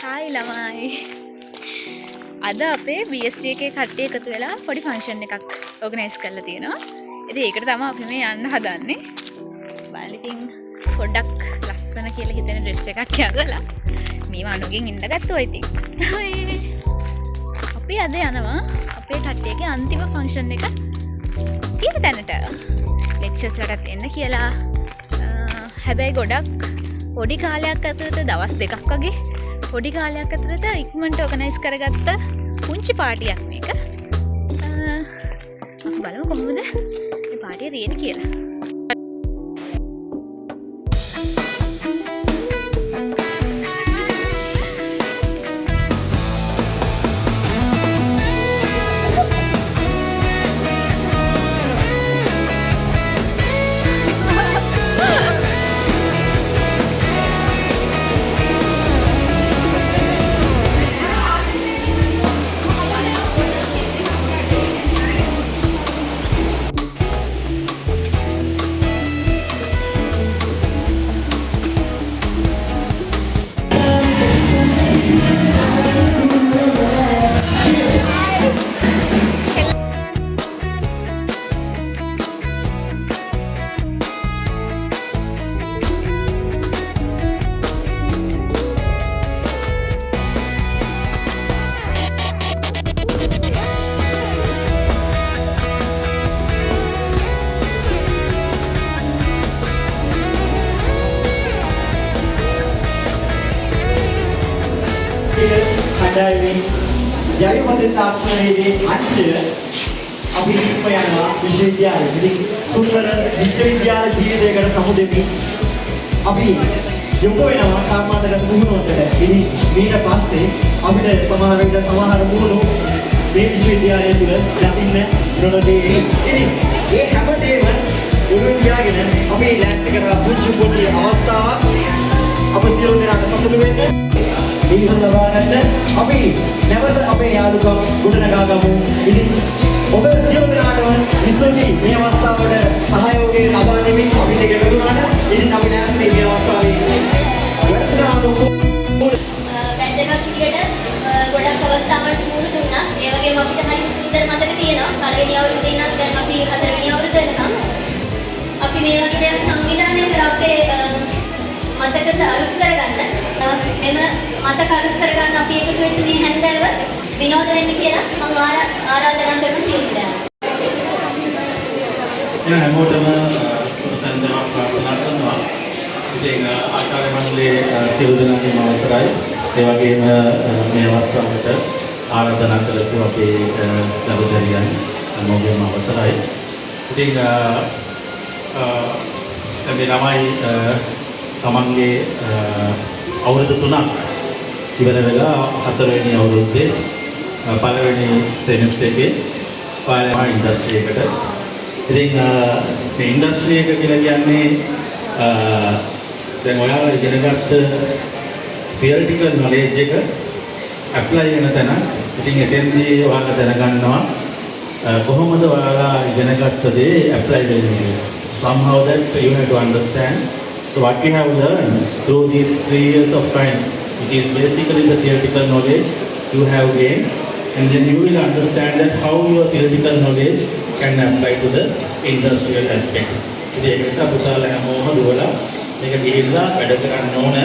Hi ළමයි. අද අපේ BSD එකේ කට්ටිය එකතු වෙලා පොඩි ෆන්ක්ෂන් එකක් ඕගනයිස් කරලා තියෙනවා. ඉතින් ඒකට තමයි අපි මේ යන්න හදන්නේ. බලන්න ඉතින් පොඩ්ඩක් ලස්සන කියලා හිතෙන ඩ්‍රෙස් එකක් යදලා මේ වණුගෙන් ඉඳගත්තුවා ඉතින්. අපි අද යනවා අපේ කට්ටියගේ අන්තිම ෆන්ක්ෂන් එක තියෙන තැනට. ලෙක්චර්ස් ලටත් එන්න කියලා. හැබැයි ගොඩක් පොඩි කාලයක් ඇතුළත දවස් දෙකක් වගේ පොඩි කාලයක් ඇතුළත ඉක්මනට ඕගනයිස් කරගත්ත පුංචි පාටියක් මේක. බලමු කොහොමද මේ පාටිය තියෙන්නේ කියලා. කණ්ඩායමේ ජයවර්ධන තාක්ෂණයේදී අංශය අපි ඉක්ම යනවා විශ්වවිද්‍යාලෙ. ඉතින් සුන්දර විශ්වවිද්‍යාල ජීවිතයකට සමුදෙමි අපි යොමු වෙනවා කර්මාන්තක පුහුණුවකට. ඉතින් ඊට පස්සේ අපිට සමහර විට සමහර පුහුණු මේ විශ්වවිද්‍යාලය තුළ ලැබෙන්න නොලැබේ. ඉතින් ඒ හැමදේම උරුම තියාගෙන අපි ලෑස්ති කරලා පුංචි පොඩි අවස්ථාවක් අප සියලු දෙනාට සතුටු වෙන්න ඉල්ලුම් ලබා ගන්න අපි නැවත අපේ යාළුකම් ගොඩනගා ගමු. ඉතින් ඔබ සියලු දෙනාටම ස්තුතියි මේ අවස්ථාවට සහයෝගය ලබා දෙමින් අපිට එකතු වුණාට. ඉතින් අපි නැස්සේ මේ අවස්ථාවේ වැඩසටහන වැදගත් විදියට ගොඩක් අවස්ථාවලට මුහුණ දුන්නා. ඒ වගේම අපිට හරි සුන්දර මතක තියෙනවා. පළවෙනි අවුරුද්දේ ඉඳන් දැන් අපි හතරවෙනි අවුරුද්ද වෙනකම් අපි මේ වගේ දේවල් සංවිධානය කරලා අපේ මතක සාරුත් කරගන්න මෙම මතක අලුත් කරගන්න අපි එකතු වෙච්ච මේ හැන්දෑව විනෝද වෙන්න කියලා මම ආරාධනා කරන සියලු දෙනා. හැමෝටම සුබ සන්ධ්‍යාවක් ප්‍රාර්ථනා කරනවා. ඉතින් ආචාර්ය මණ්ඩලයේ සියලු දෙනාගේම අවසරයි. ඒ වගේම මේ අවස්ථාවට ආරාධනා කළපු අපේ ලබදරියන් හැමෝගේම අවසරයි. ඉතින් මේ ළමයි තමන්ගේ අවුරුදු 3ක් ඉවර වෙලා හතරවෙනි අවුරුද්දේ පළවෙනි සෙමිස්ටර් එකේ පාරම ඉන්ඩස්ට්‍රි එකට. ඉතින් මේ ඉන්ඩස්ට්‍රි එක කියලා කියන්නේ දැන් ඔයාලා ඉගෙනගත්ත theoretical knowledge එක apply වෙන තැන. ඉතින් එතෙන්දී ඔයාලා දැනගන්නවා කොහොමද ඔයාලා ඉගෙනගත්ත දේ apply වෙන්නේ. Somehow that you have to understand. So what we have learned through these 3 years of time, it is basically the theoretical knowledge you have gained, and then you will understand that how your theoretical knowledge can apply to the industrial aspect. ඉතින් ඒක නිසා පුතාලා හැමෝම දුවලා මේක ගිහිල්ලා වැඩ කරන්න ඕන.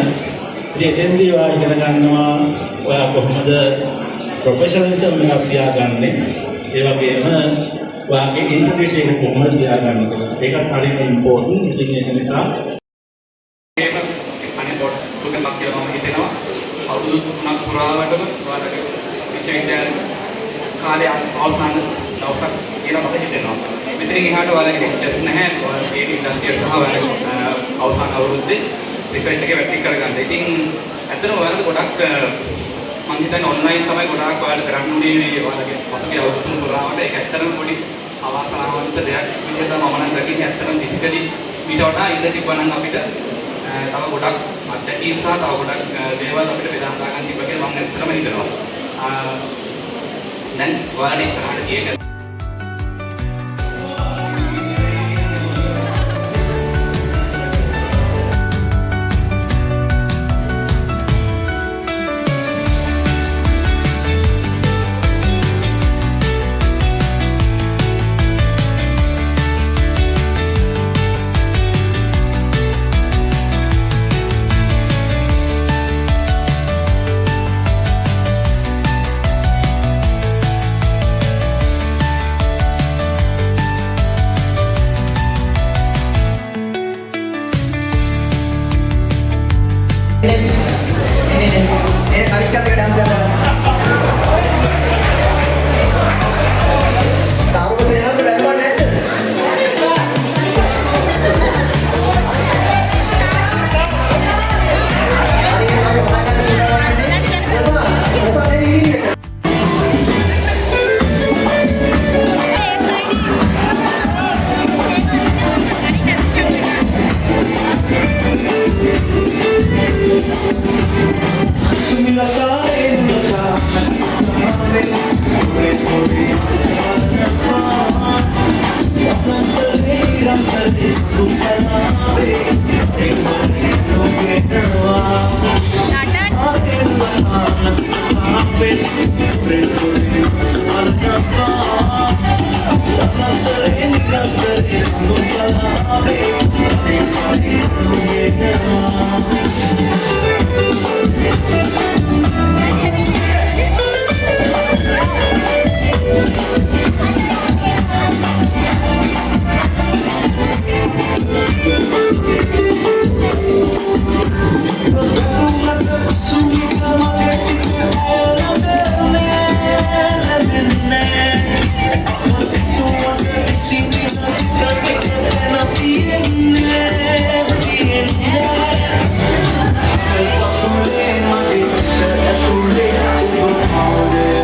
ඉතින් එතෙන්දී ඔයා ඉගෙන ගන්නවා ඔයා කොහොමද ප්‍රොෆෙෂනලිසම් එක තියාගන්නේ. ඒ වගේම ඔයාගේ ඉන්ටිග්‍රිටි එක කොහොමද තියාගන්නේ කියලා. ඒකත් හරියට ඉම්පෝටන්ට්. ඉතින් ඒක නිසා අවුරුදු 3ක් පුරාවටම ඔයාලගේ විශ්වවිද්‍යාල කාලය අවසන් දවසක් කියලා මට හිතෙනවා. මෙතනින් එහාට ඔයාලගේ ලෙක්චර්ස් නැහැ. ඔයාලගේ ඉන්ඩස්ට්‍රියල් සහ ඔයාලගේ අවසන් අවුරුද්දේ රිසර්ච් එකේ වැටි කරගන්න. ඉතින් ඇත්තටම ඔයාලට ගොඩක් මම හිතන්නේ ඔන්ලයින් තමයි ගොඩාක් ඔයාලට කරන්න උනේ ඔයාලගේ පසුගිය අවුරුදු පුරාවට. ඒක ඇත්තටම පොඩි අවාසනාවන්ත දෙයක් විදිහට මම නම් දකින්නේ. ඇත්තටම ෆිසිකලි ඊට වඩා ඉන්න තිබ්බනම් අපිට තව ගොඩක් අත්දැකීම් සහ තව ගොඩක් දේවල් අපිට බෙදා ගන්න තිබ්බ කියලා මම ඇත්තටම හිතනවා. දැන් ඔයාලට ඉස්සරහට තියෙන ini Kariska ke dance ada. Tahu ke saya tu dah mana? Hari ini kita makan sudah. Rasa ini. Tiene